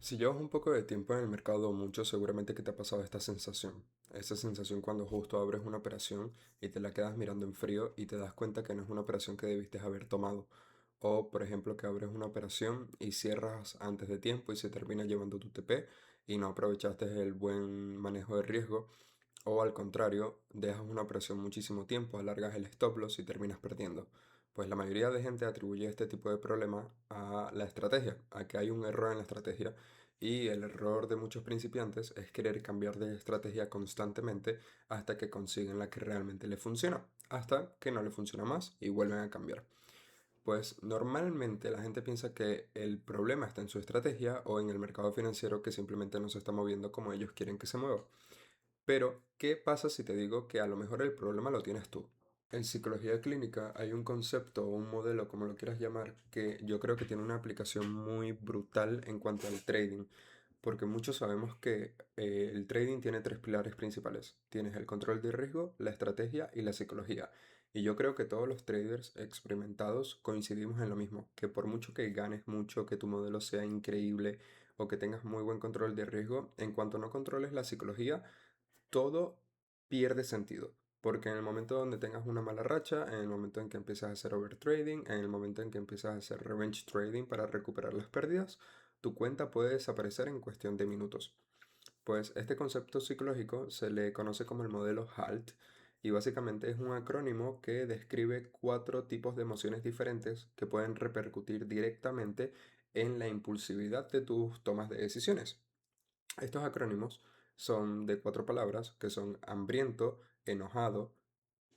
Si llevas un poco de tiempo en el mercado o mucho, seguramente que te ha pasado esta sensación. Esa sensación cuando justo abres una operación y te la quedas mirando en frío y te das cuenta que no es una operación que debiste haber tomado. O, por ejemplo, que abres una operación y cierras antes de tiempo y se termina llevando tu TP y no aprovechaste el buen manejo de riesgo. O al contrario, dejas una operación muchísimo tiempo, alargas el stop loss y terminas perdiendo. Pues la mayoría de gente atribuye este tipo de problema a la estrategia, a que hay un error en la estrategia y el error de muchos principiantes es querer cambiar de estrategia constantemente hasta que consiguen la que realmente le funciona, hasta que no le funciona más y vuelven a cambiar. Pues normalmente la gente piensa que el problema está en su estrategia o en el mercado financiero que simplemente no se está moviendo como ellos quieren que se mueva. Pero, ¿qué pasa si te digo que a lo mejor el problema lo tienes tú? En psicología clínica hay un concepto o un modelo, como lo quieras llamar, que yo creo que tiene una aplicación muy brutal en cuanto al trading, porque muchos sabemos que el trading tiene tres pilares principales. Tienes el control de riesgo, la estrategia y la psicología. Y yo creo que todos los traders experimentados coincidimos en lo mismo, que por mucho que ganes mucho, que tu modelo sea increíble o que tengas muy buen control de riesgo, en cuanto no controles la psicología, todo pierde sentido. Porque en el momento donde tengas una mala racha, en el momento en que empiezas a hacer overtrading, en el momento en que empiezas a hacer revenge trading para recuperar las pérdidas, tu cuenta puede desaparecer en cuestión de minutos. Pues este concepto psicológico se le conoce como el modelo HALT y básicamente es un acrónimo que describe cuatro tipos de emociones diferentes que pueden repercutir directamente en la impulsividad de tus tomas de decisiones. Estos acrónimos son de cuatro palabras que son hambriento, enojado,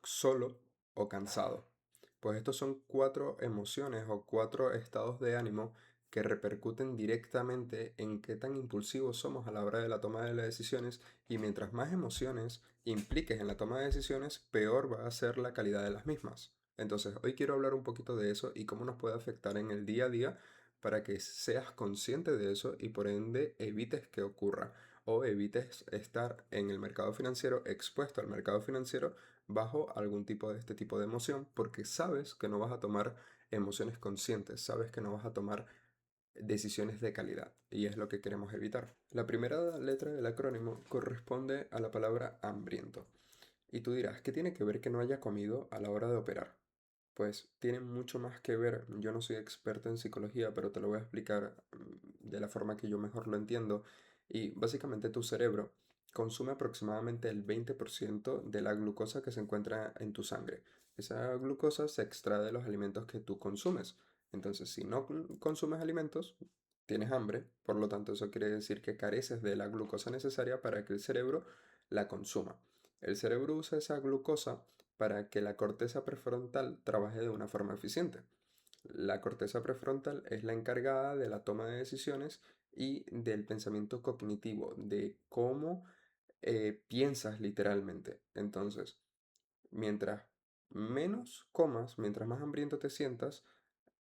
solo o cansado. Pues estos son cuatro emociones o cuatro estados de ánimo que repercuten directamente en qué tan impulsivos somos a la hora de la toma de las decisiones y mientras más emociones impliques en la toma de decisiones, peor va a ser la calidad de las mismas. Entonces, hoy quiero hablar un poquito de eso y cómo nos puede afectar en el día a día para que seas consciente de eso y por ende evites que ocurra o evites estar en el mercado financiero, expuesto al mercado financiero bajo algún tipo de este tipo de emoción porque sabes que no vas a tomar emociones conscientes, sabes que no vas a tomar decisiones de calidad y es lo que queremos evitar. La primera letra del acrónimo corresponde a la palabra hambriento. Y tú dirás, ¿qué tiene que ver que no haya comido a la hora de operar? Pues tiene mucho más que ver. Yo no soy experto en psicología, pero te lo voy a explicar de la forma que yo mejor lo entiendo. Y básicamente tu cerebro consume aproximadamente el 20% de la glucosa que se encuentra en tu sangre. Esa glucosa se extrae de los alimentos que tú consumes. Entonces, si no consumes alimentos, tienes hambre. Por lo tanto, eso quiere decir que careces de la glucosa necesaria para que el cerebro la consuma. El cerebro usa esa glucosa para que la corteza prefrontal trabaje de una forma eficiente. La corteza prefrontal es la encargada de la toma de decisiones y del pensamiento cognitivo, de cómo piensas literalmente. Entonces, mientras menos comas, mientras más hambriento te sientas,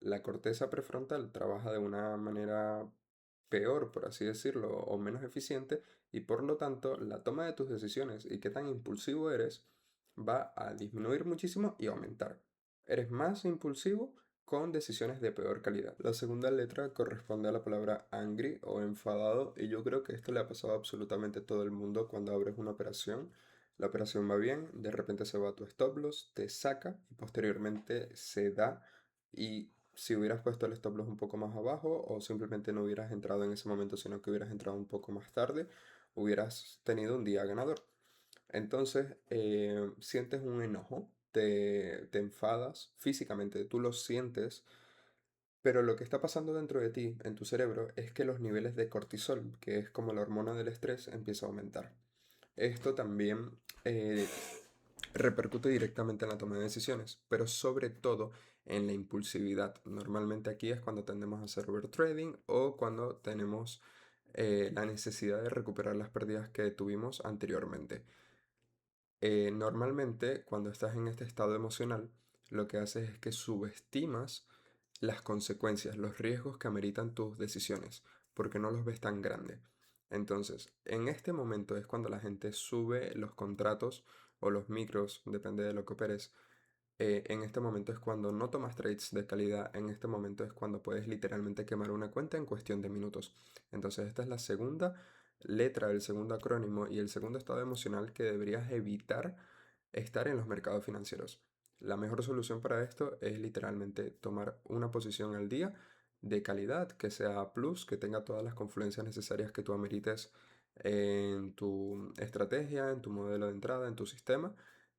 la corteza prefrontal trabaja de una manera peor, por así decirlo, o menos eficiente, y por lo tanto la toma de tus decisiones y qué tan impulsivo eres va a disminuir muchísimo y aumentar. Eres más impulsivo con decisiones de peor calidad. La segunda letra corresponde a la palabra angry o enfadado, y yo creo que esto le ha pasado a absolutamente todo el mundo cuando abres una operación. La operación va bien, de repente se va a tu stop loss, te saca y posteriormente se da. Y si hubieras puesto el stop loss un poco más abajo o simplemente no hubieras entrado en ese momento, sino que hubieras entrado un poco más tarde, hubieras tenido un día ganador. Entonces, sientes un enojo, te enfadas físicamente, tú lo sientes, pero lo que está pasando dentro de ti, en tu cerebro, es que los niveles de cortisol, que es como la hormona del estrés, empieza a aumentar. Esto también eh, repercute directamente en la toma de decisiones, pero sobre todo en la impulsividad. Normalmente aquí es cuando tendemos a hacer overtrading o cuando tenemos la necesidad de recuperar las pérdidas que tuvimos anteriormente. Normalmente cuando estás en este estado emocional, lo que haces es que subestimas las consecuencias, los riesgos que ameritan tus decisiones, porque no los ves tan grandes. Entonces, en este momento es cuando la gente sube los contratos o los micros, depende de lo que operes, En este momento es cuando no tomas trades de calidad, en este momento es cuando puedes literalmente quemar una cuenta en cuestión de minutos. Entonces esta es la segunda letra del segundo acrónimo y el segundo estado emocional que deberías evitar estar en los mercados financieros. La mejor solución para esto es literalmente tomar una posición al día de calidad, que sea plus, que tenga todas las confluencias necesarias que tú amerites en tu estrategia, en tu modelo de entrada, en tu sistema.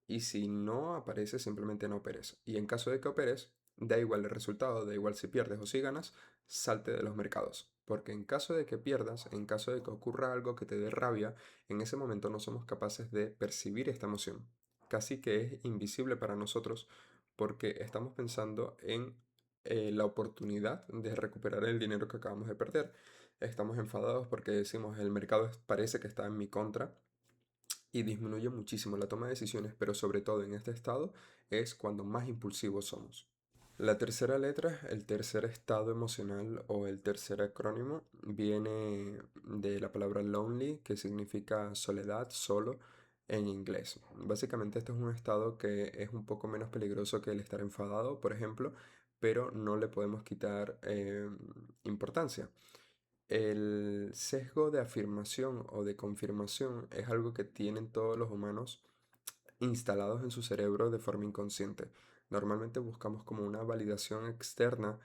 Y si no aparece, simplemente no operes. Y en caso de que operes, da igual el resultado, da igual si pierdes o si ganas, salte de los mercados. Porque en caso de que pierdas, en caso de que ocurra algo que te dé rabia, en ese momento no somos capaces de percibir esta emoción. Casi que es invisible para nosotros porque estamos pensando en la oportunidad de recuperar el dinero que acabamos de perder. Estamos enfadados porque decimos el mercado parece que está en mi contra y disminuye muchísimo la toma de decisiones, pero sobre todo en este estado es cuando más impulsivos somos. La tercera letra, el tercer estado emocional o el tercer acrónimo, viene de la palabra lonely, que significa soledad, solo en inglés. Básicamente este es un estado que es un poco menos peligroso que el estar enfadado, por ejemplo, pero no le podemos quitar importancia. El sesgo de afirmación o de confirmación es algo que tienen todos los humanos instalados en su cerebro de forma inconsciente. Normalmente buscamos como una validación externa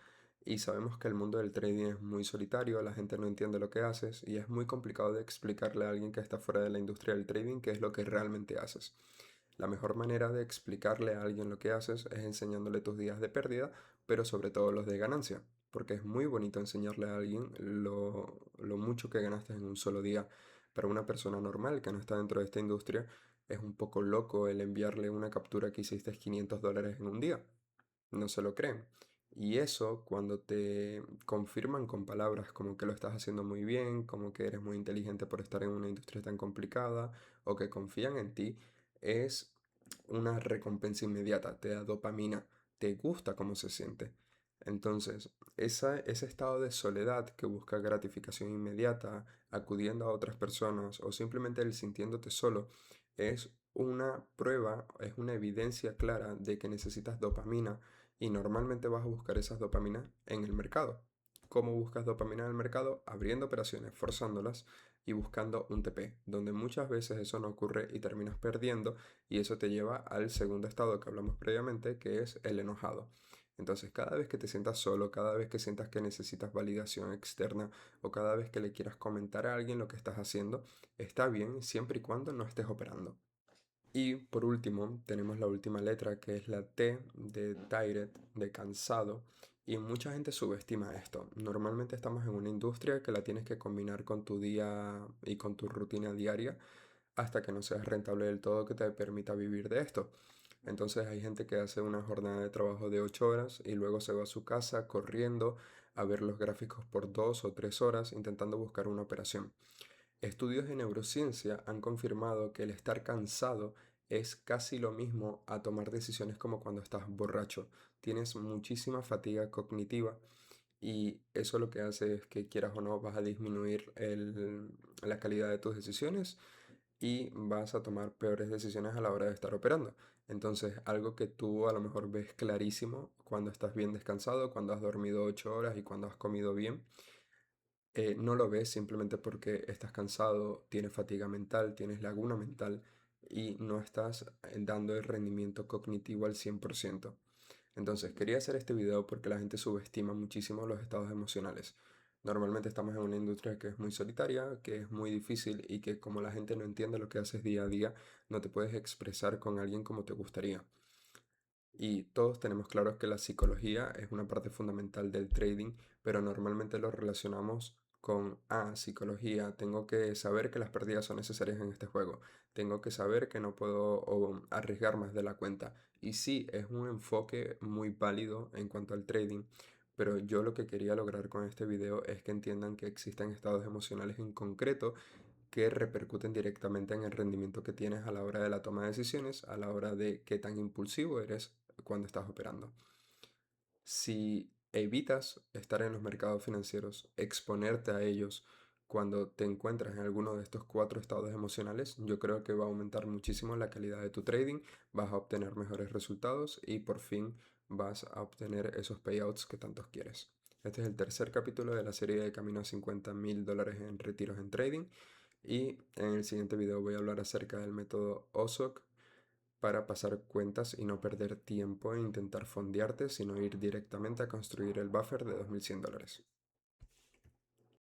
y sabemos que el mundo del trading es muy solitario, la gente no entiende lo que haces y es muy complicado de explicarle a alguien que está fuera de la industria del trading qué es lo que realmente haces. La mejor manera de explicarle a alguien lo que haces es enseñándole tus días de pérdida, pero sobre todo los de ganancia, porque es muy bonito enseñarle a alguien lo mucho que ganaste en un solo día. Para una persona normal que no está dentro de esta industria, es un poco loco el enviarle una captura que hiciste $500 en un día. No se lo creen. Y eso, cuando te confirman con palabras como que lo estás haciendo muy bien, como que eres muy inteligente por estar en una industria tan complicada, o que confían en ti, es una recompensa inmediata, te da dopamina, te gusta cómo se siente. Entonces, ese estado de soledad que busca gratificación inmediata, acudiendo a otras personas o simplemente el sintiéndote solo, es una prueba, es una evidencia clara de que necesitas dopamina y normalmente vas a buscar esas dopaminas en el mercado. ¿Cómo buscas dopamina en el mercado? Abriendo operaciones, forzándolas y buscando un TP, donde muchas veces eso no ocurre y terminas perdiendo y eso te lleva al segundo estado que hablamos previamente, que es el enojado. Entonces, cada vez que te sientas solo, cada vez que sientas que necesitas validación externa o cada vez que le quieras comentar a alguien lo que estás haciendo, está bien siempre y cuando no estés operando. Y por último, tenemos la última letra que es la T de tired, de cansado. Y mucha gente subestima esto. Normalmente estamos en una industria que la tienes que combinar con tu día y con tu rutina diaria hasta que no seas rentable del todo que te permita vivir de esto. Entonces hay gente que hace una jornada de trabajo de 8 horas y luego se va a su casa corriendo a ver los gráficos por 2 o 3 horas intentando buscar una operación. Estudios de neurociencia han confirmado que el estar cansado es casi lo mismo a tomar decisiones como cuando estás borracho. Tienes muchísima fatiga cognitiva y eso lo que hace es que quieras o no vas a disminuir la calidad de tus decisiones y vas a tomar peores decisiones a la hora de estar operando. Entonces, algo que tú a lo mejor ves clarísimo cuando estás bien descansado, cuando has dormido 8 horas y cuando has comido bien, no lo ves simplemente porque estás cansado, tienes fatiga mental, tienes laguna mental y no estás dando el rendimiento cognitivo al 100%. Entonces, quería hacer este video porque la gente subestima muchísimo los estados emocionales. Normalmente estamos en una industria que es muy solitaria, que es muy difícil y que como la gente no entiende lo que haces día a día, no te puedes expresar con alguien como te gustaría. Y todos tenemos claro que la psicología es una parte fundamental del trading, pero normalmente lo relacionamos con, psicología, tengo que saber que las pérdidas son necesarias en este juego, tengo que saber que no puedo arriesgar más de la cuenta. Y sí, es un enfoque muy válido en cuanto al trading, pero yo lo que quería lograr con este video es que entiendan que existen estados emocionales en concreto que repercuten directamente en el rendimiento que tienes a la hora de la toma de decisiones, a la hora de qué tan impulsivo eres cuando estás operando. Si evitas estar en los mercados financieros, exponerte a ellos Cuando te encuentras en alguno de estos cuatro estados emocionales, yo creo que va a aumentar muchísimo la calidad de tu trading, vas a obtener mejores resultados y por fin vas a obtener esos payouts que tantos quieres. Este es el tercer capítulo de la serie de Camino a $50,000 en retiros en trading y en el siguiente video voy a hablar acerca del método OSOC para pasar cuentas y no perder tiempo en intentar fondearte, sino ir directamente a construir el buffer de $2,100.